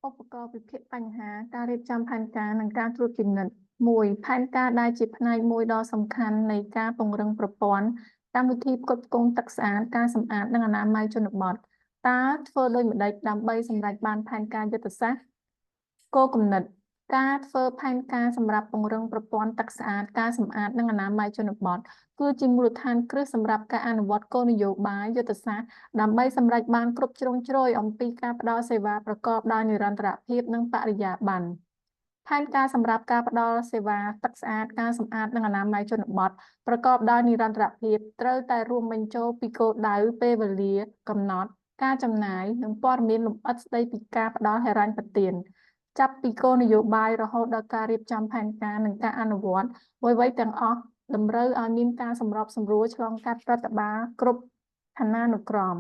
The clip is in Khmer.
ឧបករណ៍វិភាគបញ្ហាការរៀបចំផែនការនិងការត្រួតពិនិត្យមួយផែនការដែលជាផ្នែកមួយដ៏សំខាន់នៃការពង្រឹងប្រព័ន្ធកម្មវិធីផ្គត់ផ្គង់ទឹកស្អាតការសម្អាតនិងអនាម័យជនបទតើធ្វើដូចម្តេចដើម្បីសម្រេចបានផែនការយុទ្ធសាស្ត្រគោលគំនិតការធ្វើផែនការសម្រាប់ពង្រឹងប្រព័ន្ធទឹកស្អាតការសម្អាតនិងអនាម័យជនបទគឺជាមូលដ្ឋានគ្រឹះសម្រាប់ការអនុវត្តគោលនយោបាយយុទ្ធសាស្ត្រដើម្បីសម្រេចបានគ្រប់ជ្រុងជ្រោយអំពីការផ្តល់សេវាប្រកបដោយនិរន្តរភាពនិងបរិយាបន្នផែនការសម្រាប់ការផ្តល់សេវាទឹកស្អាតការសម្អាតនិងអនាម័យជនបទប្រកបដោយនិរន្តរភាពត្រូវតែរួមបញ្ចូលពីគោលដៅពេលវេលាកំណត់ការចំណាយនិងព័ត៌មានលម្អិតស្តីពីការផ្តល់ហិរញ្ញប្បទានចាប់ពីគោលនយោបាយរហូតដល់ការរៀបចំផែនការនិងការអនុវត្តអ្វីៗទាំងអស់តម្រូវឲ្យមានការសម្របសម្រួលឆ្លងកាត់រដ្ឋបាលគ្រប់ឋានានុក្រម